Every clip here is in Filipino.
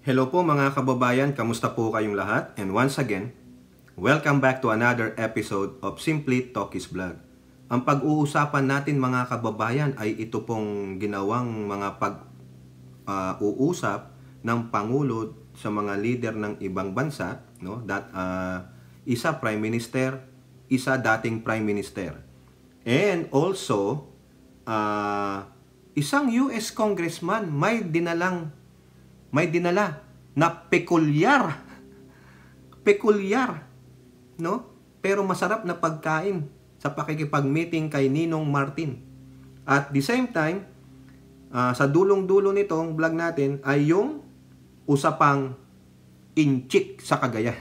Hello po mga kababayan, kamusta po kayong lahat? And once again, welcome back to another episode of Simply Talkies Vlog. Ang pag-uusapan natin mga kababayan ay ito pong ginawang mga pag-uusap ng Pangulo sa mga leader ng ibang bansa, no? Isa Prime Minister, isa dating Prime Minister. And also, isang US Congressman may dinala na pekulyar, no? Pero masarap na pagkain sa pakikipag-meeting kay Ninong Martin. At the same time, sa dulong-dulo nitong vlog natin ay yung usapang inchik sa Cagayan.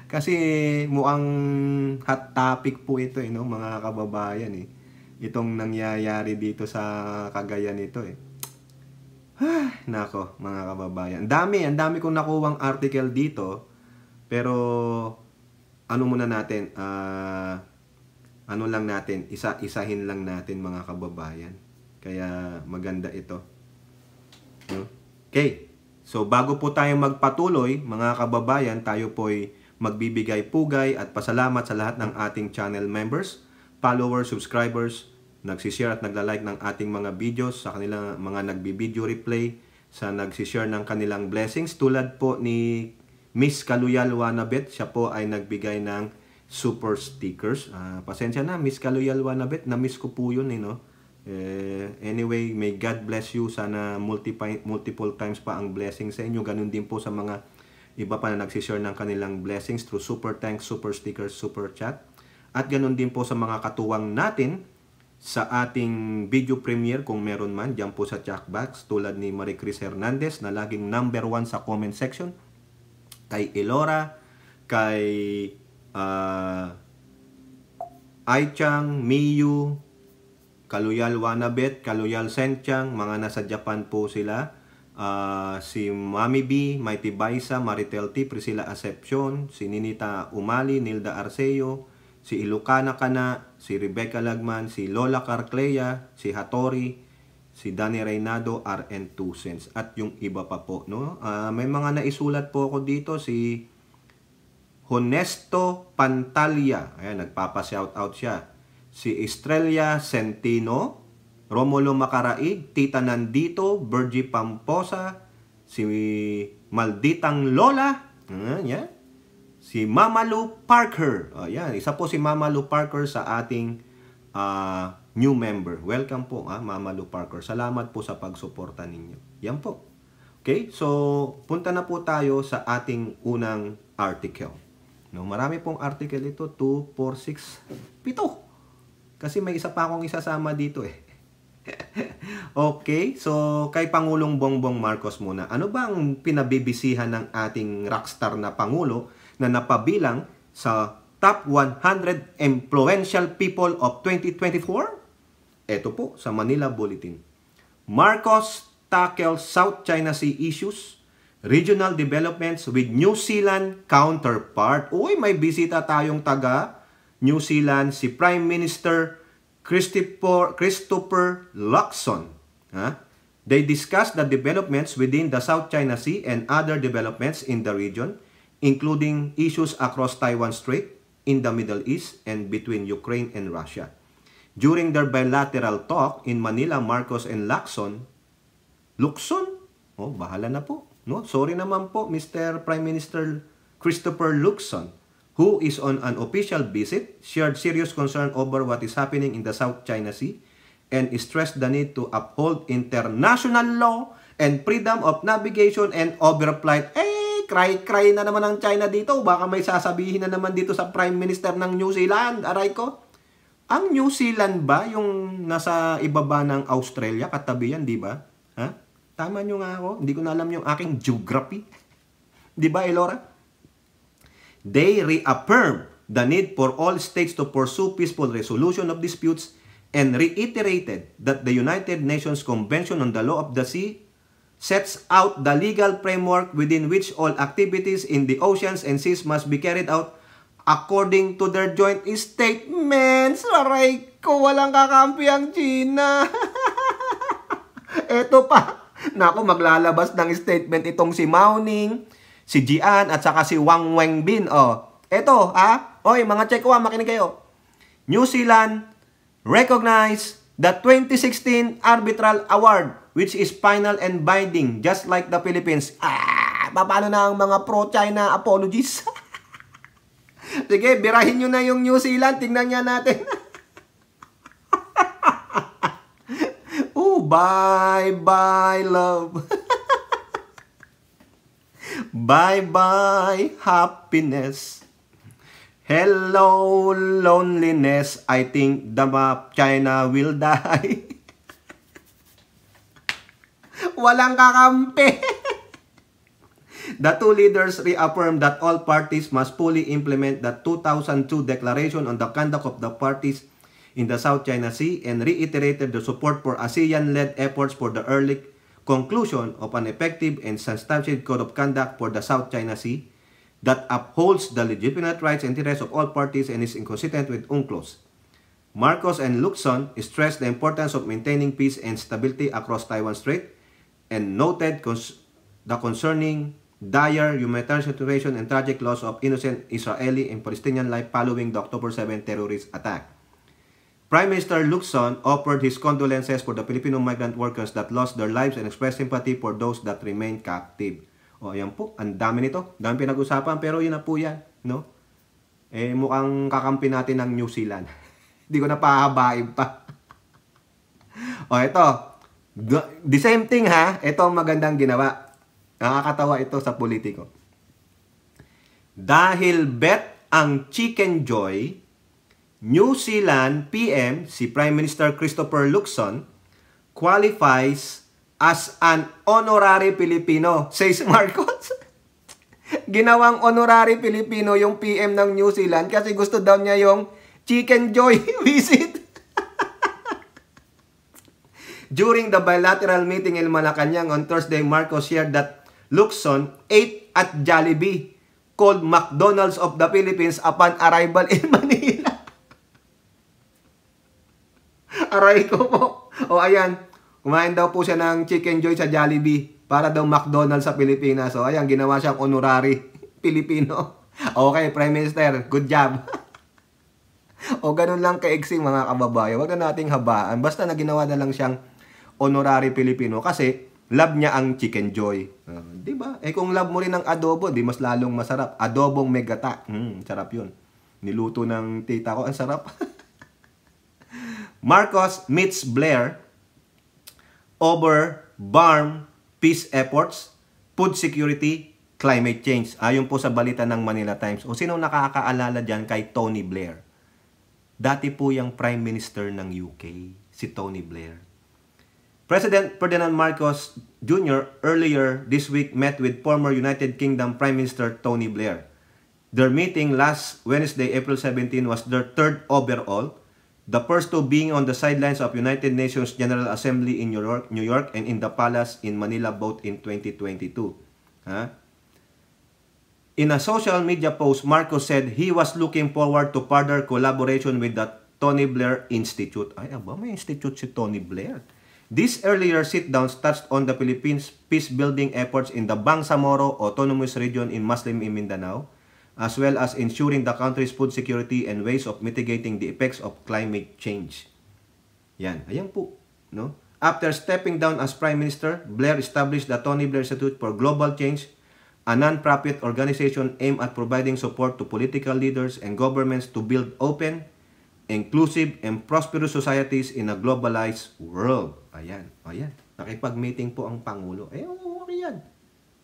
Kasi mukhang hot topic po ito, no, mga kababayan, eh. Itong nangyayari dito sa Cagayan ito, eh. Nako, mga kababayan. Ang dami kong nakuwang article dito. Pero, ano muna natin, isa-isahin lang natin mga kababayan. Kaya maganda ito. No? Okay. So, bago po tayo magpatuloy, mga kababayan, tayo po'y magbibigay pugay at pasalamat sa lahat ng ating channel members, followers, subscribers, nagsishare at nagla-like ng ating mga videos, sa kanilang mga nagbi-video replay, sa nagsishare ng kanilang blessings. Tulad po ni Miss Kaluyal Wanabet, siya po ay nagbigay ng super stickers. Pasensya na, Miss Kaluyal Wanabet, na-miss ko po yun, no? Anyway, may God bless you. Sana multiple times pa ang blessing sa inyo. Ganun din po sa mga iba pa na nagsishare ng kanilang blessings through super thanks, super stickers, super chat. At ganun din po sa mga katuwang natin sa ating video premiere kung meron man, dyan po sa chat box, tulad ni Marie Chris Hernandez na laging number 1 sa comment section, kay Elora, kay Aichang, Miyu, Kaluyal Wanabet, Kaluyal Senchang, mga nasa Japan po sila, si Mami B, Mighty Baisa, Maritel T, Priscilla Acepcion, si Ninita Umali, Nilda Arceo, si Ilocana Kana, si Rebecca Lagman, si Lola Carclea, si Hattori, si Danny Reynado, RN 2 cents, at yung iba pa po, no? May mga naisulat po ako dito, si Honesto Pantalia, ayan, nagpapa-shoutout siya. Si Estrella Centino, Romulo Macaraig, Tita Nandito, Virgie Pamposa, si Malditang Lola, yan. Si Mama Lou Parker. Yan, isa po si Mama Lou Parker sa ating new member. Welcome po, Mama Lou Parker. Salamat po sa pagsuporta ninyo. Yan po. Okay, so punta na po tayo sa ating unang article. No, marami pong article ito, 2, 4, 6, 7. Kasi may isa pa akong isasama dito, eh. Okay, so kay Pangulong Bongbong Marcos muna. Ano ba ang pinabibisihan ng ating rockstar na Pangulo na napabilang sa top 100 influential people of 2024? Ito po sa Manila Bulletin. Marcos tackles South China Sea issues, regional developments with New Zealand counterpart. Uy, may bisita tayong taga New Zealand, si Prime Minister Christopher Luxon. They discussed the developments within the South China Sea and other developments in the region, including issues across Taiwan Strait, in the Middle East, and between Ukraine and Russia. During their bilateral talk in Manila, Marcos and Luxon, bahala na po. No? Sorry naman po, Mr. Prime Minister Christopher Luxon, who is on an official visit, shared serious concern over what is happening in the South China Sea and stressed the need to uphold international law and freedom of navigation and overflight. Cry na naman ang China dito. Baka may sasabihin na naman dito sa Prime Minister ng New Zealand. Aray ko. Ang New Zealand ba yung nasa ibaba ng Australia? Katabi yan, di ba? Tama nyo nga ako. Hindi ko na alam yung aking geography. Di ba, Elora? They reaffirmed the need for all states to pursue peaceful resolution of disputes and reiterated that the United Nations Convention on the Law of the Sea sets out the legal framework within which all activities in the oceans and seas must be carried out according to their joint statements. Aray ko, walang kakampi ang China. Eto pa, Naku, maglalabas ng statement itong si Mao Ning, si Jian, at saka si Wang Wenbin. Eto, Oy, mga Chekwa, makinig kayo. New Zealand recognize the 2016 Arbitral Award, which is final and binding, just like the Philippines. Paano na ang mga pro-China apologies? Sige, birahin nyo na yung New Zealand. Tingnan niya natin. Bye-bye, love. Bye-bye, happiness. Hello, loneliness. I think the map China will die. Walang kakampi. The two leaders reaffirmed that all parties must fully implement the 2002 Declaration on the Conduct of the Parties in the South China Sea and reiterated the support for ASEAN-led efforts for the early conclusion of an effective and substantiated code of conduct for the South China Sea that upholds the legitimate rights and interests of all parties and is inconsistent with UNCLOS. Marcos and Lukson stressed the importance of maintaining peace and stability across Taiwan Strait and noted the concerning dire humanitarian situation and tragic loss of innocent Israeli and Palestinian life following the October 7 terrorist attack. Prime Minister Lukson offered his condolences for the Filipino migrant workers that lost their lives and expressed sympathy for those that remain captive. Ayan po, ang dami nito. Dami pinag-usapan, pero yun na po yan, no? Mukhang kakampi natin ng New Zealand. Hindi ko na pahabain pa. Ito. The same thing, ha? Ito ang magandang ginawa. Nakakatawa ito sa politiko. Dahil bet ang Chicken Joy, New Zealand PM, si Prime Minister Christopher Luxon, qualifies as an honorary Filipino, says Marcos. Ginawang honorary Filipino yung PM ng New Zealand kasi gusto daw niya yung Chicken Joy visit. During the bilateral meeting in Malacanang on Thursday, Marcos shared that Luxon ate at Jollibee, called McDonald's of the Philippines, upon arrival in Manila. Aray ko po. Ayan. Kumain daw po siya ng Chicken Joy sa Jollibee para daw McDonald's sa Pilipinas. Ayan, ginawa siyang honorary Pilipino. Okay, Prime Minister, good job. Ganun lang kaiksi mga kababayan. Huwag na nating habaan. Basta na ginawa na lang siyang honorary Pilipino kasi love niya ang Chicken Joy. Diba? Kung love mo rin ang adobo, di mas lalong masarap. Adobong megata. Sarap yun. Niluto ng tita ko. Ang sarap. Marcos meets Blair over BARM peace efforts, food security, climate change. Ayon po sa balita ng Manila Times. Sino nakakaalala dyan kay Tony Blair? Dati po yung Prime Minister ng UK, si Tony Blair. President Ferdinand Marcos Jr. earlier this week met with former United Kingdom Prime Minister Tony Blair. Their meeting last Wednesday, April 17, was their third overall, the first two being on the sidelines of United Nations General Assembly in New York and in the Palace in Manila, both in 2022. In a social media post, Marcos said he was looking forward to further collaboration with the Tony Blair Institute. Ay, may institute si Tony Blair. These earlier sit-downs touched on the Philippines' peace-building efforts in the Bangsamoro Autonomous Region in Muslim Mindanao, as well as ensuring the country's food security and ways of mitigating the effects of climate change. Ayan po. No? After stepping down as Prime Minister, Blair established the Tony Blair Institute for Global Change, a non-profit organization aimed at providing support to political leaders and governments to build open, inclusive, and prosperous societies in a globalized world. Ayan. Nakipag-meeting po ang Pangulo. Okay yan.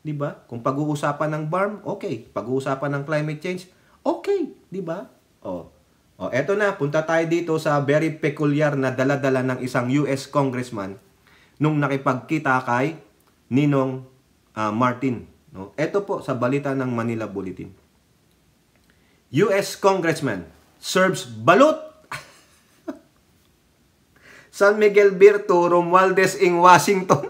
Diba? Kung pag-uusapan ng BARM, okay. Pag-uusapan ng climate change, okay. Diba? Eto na. Punta tayo dito sa very peculiar na dala-dala ng isang US congressman nung nakipagkita kay Ninong Martin. No? Eto po sa balita ng Manila Bulletin. US congressman serves balut San Miguel Birto Romualdez in Washington.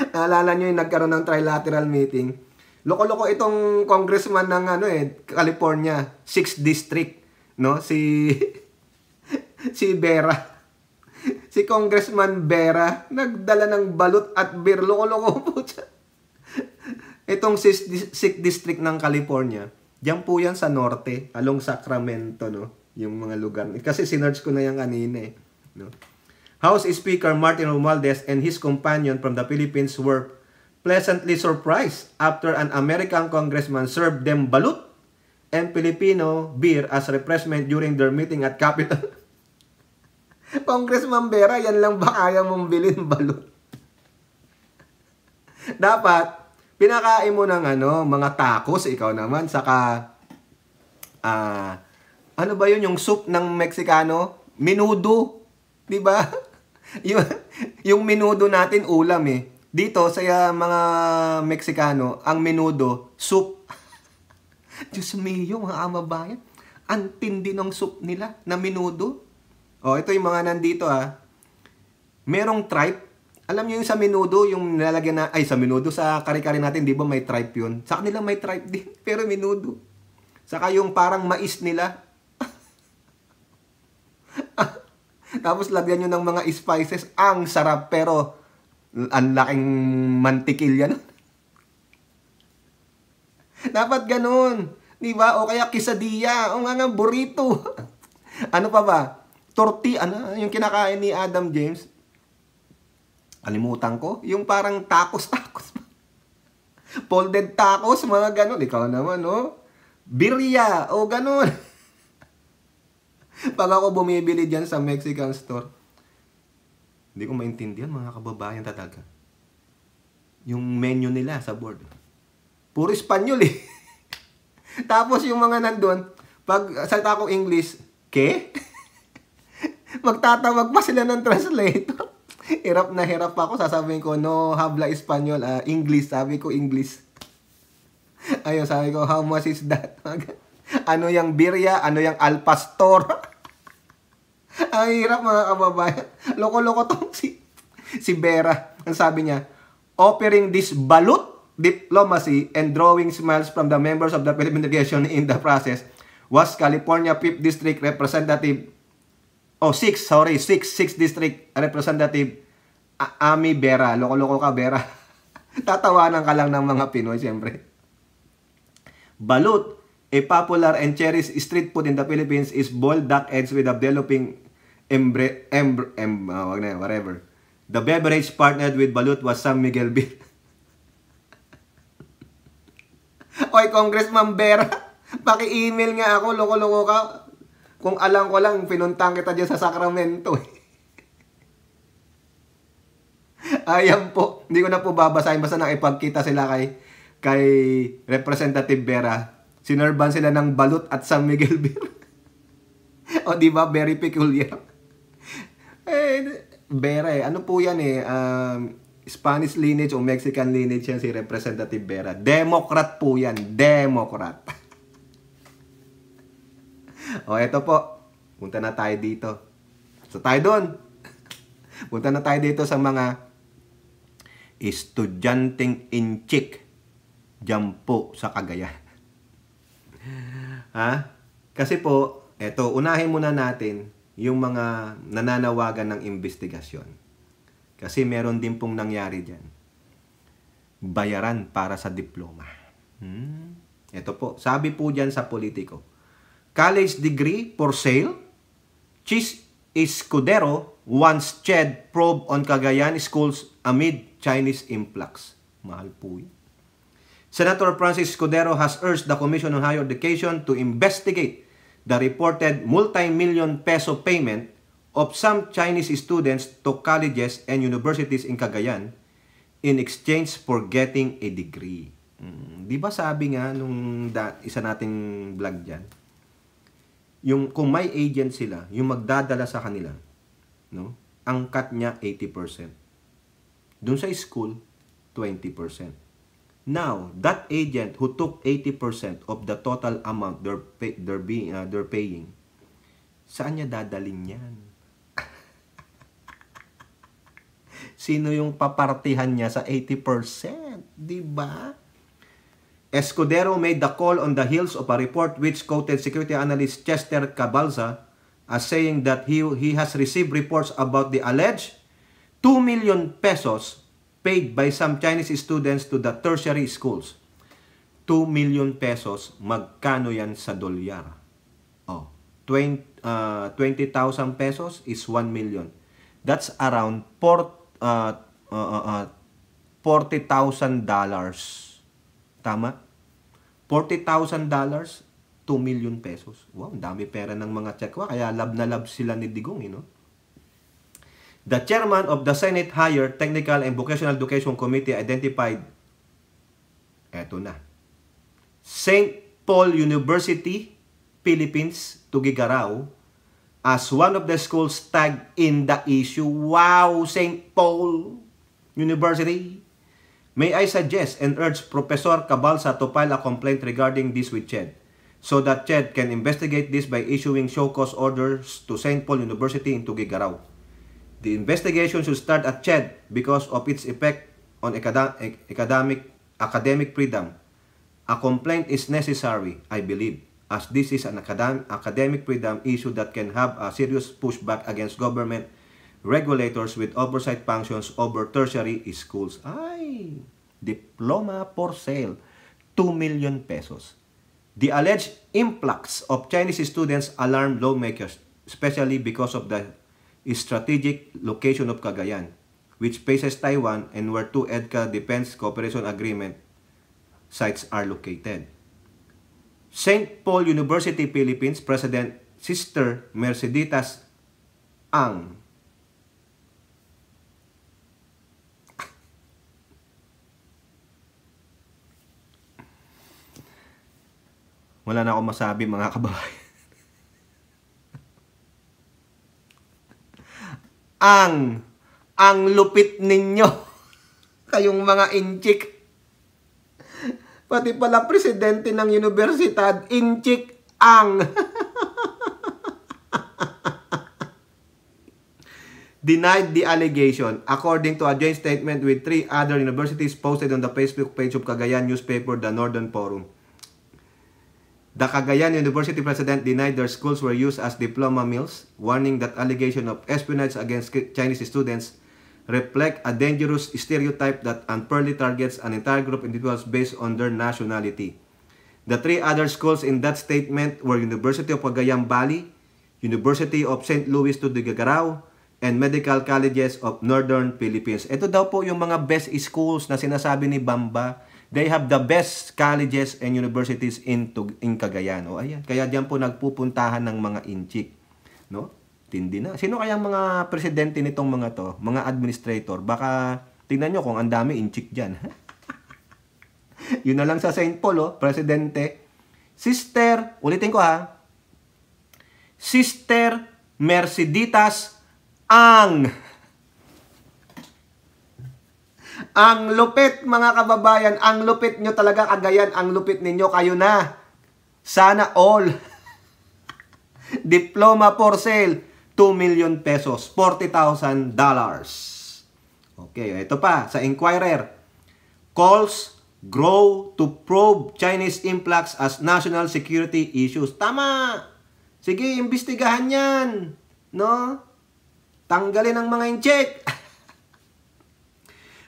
Naalala nyo yung nagkaroon ng trilateral meeting. Loko-loko itong congressman ng California, 6th District, no? Si Vera. Si Congressman Vera, nagdala ng balut at beer. Loko-loko po siya. Itong 6th District ng California, diyan po yan sa norte, along Sacramento, no? Yung mga lugar. Kasi sinerge ko na yan kanina eh. No? House Speaker Martin Romualdez and his companion from the Philippines were pleasantly surprised after an American congressman served them balut and Filipino beer as refreshment during their meeting at Capitol. Congressman Vera, yan lang ba kaya mong bilhin balut? Dapat, pinakain mo ng mga tacos, ikaw naman, saka, ano ba yun, yung soup ng Meksikano? Menudo, di ba? yung menudo natin, ulam eh. Dito, sa mga Meksikano, ang menudo, soup. Diyos mio, mga amabayan, ang tindi ng soup nila na menudo. Oh, ito yung mga nandito merong tripe. Alam niyo yung sa menudo, yung nilalagyan na, sa menudo, sa kare-kare natin, di ba may tripe yun? Sa kanila may tripe din, pero menudo. Saka yung parang mais nila. Tapos lagyan nyo ng mga spices, ang sarap, pero ang laking mantikilya. Dapat ganun, di ba? O kaya quesadilla, o nga burrito. Ano pa ba? Tortilla, yung kinakain ni Adam James. Kalimutan ko. Yung parang tacos. Folded tacos, mga ganun. Ikaw naman, no? Birria, o ganun. Pag ako bumibili dyan sa Mexican store, hindi ko maintindihan, mga kababayan talaga. Yung menu nila sa board. Puro Espanyol eh. Tapos yung mga nandun, pag salita ko English, ke? Magtatawag pa sila ng translator. Hirap na hirap ako. Sasabihin ko, no habla Espanyol. English. Sabi ko, English. Ayun, sabi ko, how much is that? Ano yung birria? Ano yung al pastor? Ang hirap, mga kababayan. Loko-loko tong si Vera. Ang sabi niya, offering this balut diplomacy and drawing smiles from the members of the Philippine delegation in the process was California 5th District Representative 6th District Representative Ami Vera. Loko-loko ka, Vera. Tatawanan ka lang ng mga Pinoy, siyempre. Balut, a popular and cherished street food in the Philippines, is boiled duck eggs with developing whatever. The beverage partnered with balut was San Miguel beer. Oy, Congressman Vera, paki-email nga ako, loko-loko ka. Kung alam ko lang, pinuntang kita dyan sa Sacramento. Ayan po. Hindi ko na po babasahin. Basta nakipagkita sila kay Representative Vera. Sinerban sila ng balut at San Miguel beer. O diba? Very peculiar. Vera ano po yan Spanish lineage o Mexican lineage yan si Representative Vera. Democrat po yan. Democrat. O, eto po. Punta na tayo dito. So, tayo doon. Punta na tayo dito sa mga estudyanteng in-chick dyan po sa Cagayan. Kasi po, eto, unahin muna natin yung mga nananawagan ng investigasyon. Kasi meron din pong nangyari dyan. Bayaran para sa diploma. Eto po, sabi po dyan sa Politico, college degree for sale? Chis Escudero wants CHED probe on Cagayan schools amid Chinese influx. Mahal po yun. Senator Francis Escudero has urged the Commission on Higher Education to investigate the reported multi-million peso payment of some Chinese students to colleges and universities in Cagayan in exchange for getting a degree. Di ba sabi nga nung isa nating vlog dyan, yung kung may agent sila, yung magdadala sa kanila, no? Ang cut niya 80%. Doon sa school, 20%. Now, that agent who took 80% of the total amount they're paying, saan niya dadalhin yan? Sino yung papartihan niya sa 80%? Di ba? Escudero made the call on the heels of a report which quoted security analyst Chester Cabalza as saying that he has received reports about the alleged 2 million pesos paid by some Chinese students to the tertiary schools. 2 million pesos, magkano yan sa dolyar? Oh, 20,000 pesos is 1 million. That's around $40,000. Tama? $40,000, 2 million pesos. Wow, dami pera ng mga Chekwa. Kaya love na love sila ni Digong, you know? The chairman of the Senate Higher Technical and Vocational Education Committee identified, eto na, St. Paul University, Philippines, Tugigaraw, as one of the schools tagged in the issue. Wow, St. Paul University. May I suggest and urge Professor Cabalsa to file a complaint regarding this with CHED, so that CHED can investigate this by issuing show cause orders to St. Paul University in Tugigaraw. The investigation should start at CHED because of its effect on academic freedom. A complaint is necessary, I believe, as this is an academic freedom issue that can have a serious pushback against government regulators with oversight functions over tertiary schools. Ay, diploma for sale, 2 million pesos. The alleged influx of Chinese students alarmed lawmakers, especially because of the strategic location of Cagayan, which faces Taiwan and where two EDCA Defense Cooperation Agreement sites are located. St. Paul University, Philippines, President Sister Merceditas Ang wala na akong masabi, mga kababayan. Ang lupit ninyo, kayong mga inchik. Pati pala presidente ng universidad, inchik ang. Denied the allegation, according to a joint statement with 3 other universities posted on the Facebook page of Cagayan newspaper, The Northern Forum. The Cagayan University president denied their schools were used as diploma mills, warning that allegation of espionage against Chinese students reflect a dangerous stereotype that unfairly targets an entire group of individuals based on their nationality. The 3 other schools in that statement were University of Cagayan Valley, University of St. Louis Tugigaraw, and Medical Colleges of Northern Philippines. Ito daw po yung mga best schools na sinasabi ni Bamba. They have the best colleges and universities in Cagayan. O ayan, kaya diyan po nagpupuntahan ng mga inchik, no? Tindi na. Sino kaya mga presidente nitong mga to? Mga administrator. Baka tingnan nyo kung ang dami inchik diyan. Yun na lang sa St. Paul, oh, presidente. Sister, ulitin ko ha. Sister Merceditas Ang. Ang lupit, mga kababayan. Ang lupit nyo talaga, Cagayan. Ang lupit ninyo, kayo na. Sana all. Diploma for sale, 2 million pesos, $40,000. Okay, ito pa, sa Inquirer. Calls grow to probe Chinese influx as national security issues. Tama! Sige, imbestigahan yan. No? Tanggalin ang mga incheck.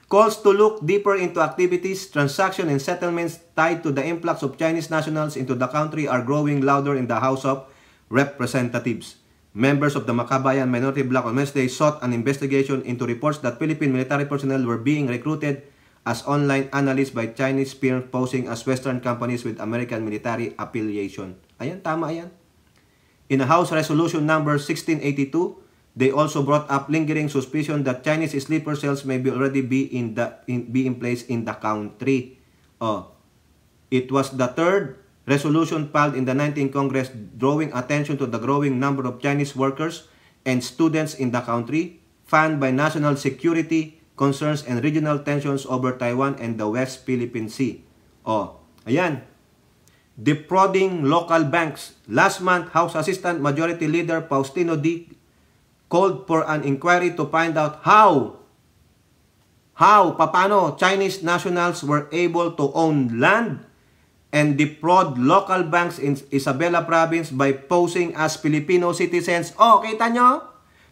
Calls to look deeper into activities, transactions, and settlements tied to the influx of Chinese nationals into the country are growing louder in the House of Representatives. Members of the Makabayan Minority Bloc on Wednesday sought an investigation into reports that Philippine military personnel were being recruited as online analysts by Chinese firms posing as Western companies with American military affiliation. Ayan, tama yan. In a House Resolution number 1682, they also brought up lingering suspicion that Chinese sleeper cells may be already be in place in the country. Oh, it was the third resolution filed in the 19th Congress drawing attention to the growing number of Chinese workers and students in the country, fanned by national security concerns and regional tensions over Taiwan and the West Philippine Sea. Oh, ayan. Defrauding local banks. Last month, House Assistant Majority Leader Faustino D. called for an inquiry to find out paano Chinese nationals were able to own land and defraud local banks in Isabela Province by posing as Filipino citizens. Oh, kita nyo?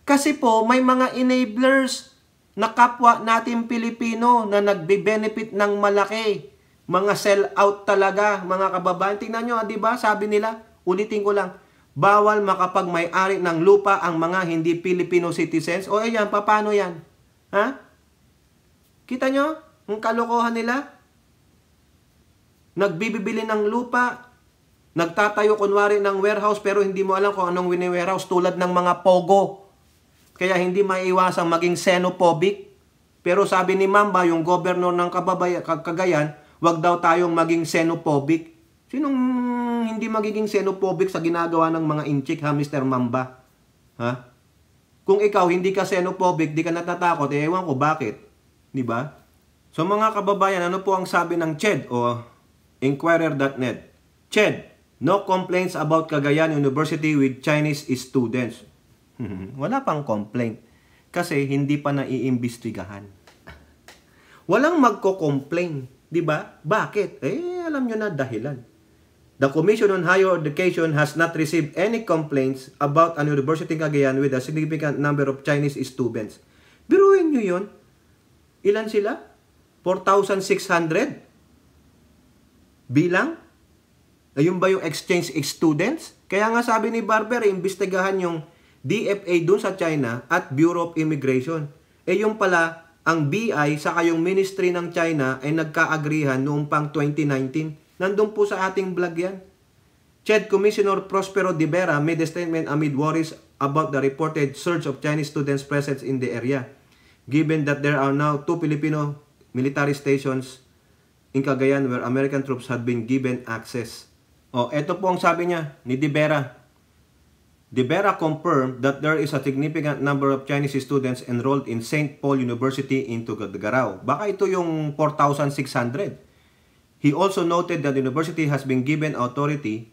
Kasi po, may mga enablers na kapwa natin Pilipino na nagbe-benefit ng malaki. Mga sell-out talaga, mga kababayan. Tingnan nyo, di ba? Sabi nila, ulitin ko lang, bawal makapag-may-ari ng lupa ang mga hindi Filipino citizens. O ayan, paano yan? Ha? Kita nyo? Ang kalokohan nila? Nagbibili ng lupa, nagtatayo kunwari ng warehouse pero hindi mo alam kung anong wini-warehouse tulad ng mga pogo. Kaya hindi maiiwasang maging xenophobic. Pero sabi ni Mamba, yung governor ng Cagayan, wag daw tayong maging xenophobic. Sinong hindi magiging xenophobic sa ginagawa ng mga inchik, ha, Mr. Mamba? Ha? Kung ikaw hindi ka xenophobic, di ka natatakot, ewan ko bakit. Di ba? So mga kababayan, ano po ang sabi ng CHED o Inquirer.net? CHED, no complaints about Cagayan University with Chinese students. Wala pang complaint kasi hindi pa naiimbestigahan. Walang magko-complain, di ba? Bakit? Alam nyo na dahilan. The Commission on Higher Education has not received any complaints about an university in Cagayan with a significant number of Chinese students. Biruin nyo yun. Ilan sila? 4,600? Bilang? Ayun ba yung exchange students? Kaya nga sabi ni Barber, imbestigahan yung DFA dun sa China at Bureau of Immigration. Yung pala, ang BI sa yung Ministry ng China ay nagka-agreehan noong pang 2019. Nandun po sa ating vlog yan. CHED Commissioner Prospero De Vera made a statement amid worries about the reported surge of Chinese students present in the area. Given that there are now 2 Filipino military stations in Cagayan where American troops had been given access. Eto po ang sabi niya ni De Vera. De Vera confirmed that there is a significant number of Chinese students enrolled in St. Paul University in Tuguegarao. Baka ito yung 4,600. He also noted that the university has been given authority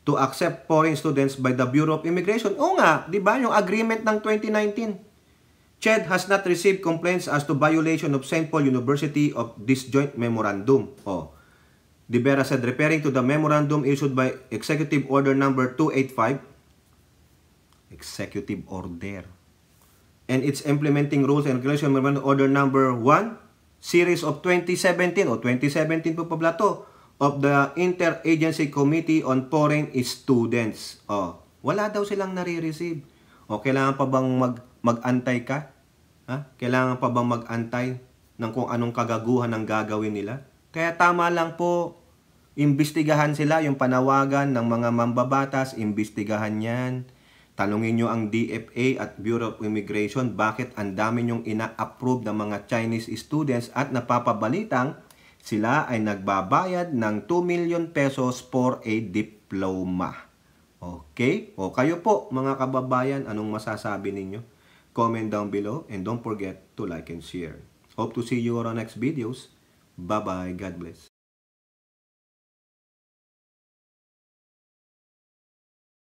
to accept foreign students by the Bureau of Immigration. O nga, di ba? Yung agreement ng 2019. CHED has not received complaints as to violation of St. Paul University of this joint memorandum. De Vera said, referring to the memorandum issued by Executive Order Number 285, Executive Order, and its implementing rules and regulations memorandum Order Number 1, Series of 2017, 2017 po pabla to, of the Interagency Committee on Foreign Students. Wala daw silang nare-receive. Kailangan pa bang mag-antay ka? Ha? Kailangan pa bang mag-antay ng kung anong kagaguhan ang gagawin nila? Kaya tama lang po, imbestigahan sila yung panawagan ng mga mambabatas, imbestigahan yan. Tanungin nyo ang DFA at Bureau of Immigration bakit ang dami nyong ina-approve ng mga Chinese students at napapabalitang sila ay nagbabayad ng 2 million pesos for a diploma. Okay? Kayo po mga kababayan, anong masasabi ninyo? Comment down below and don't forget to like and share. Hope to see you on our next videos. Bye-bye. God bless.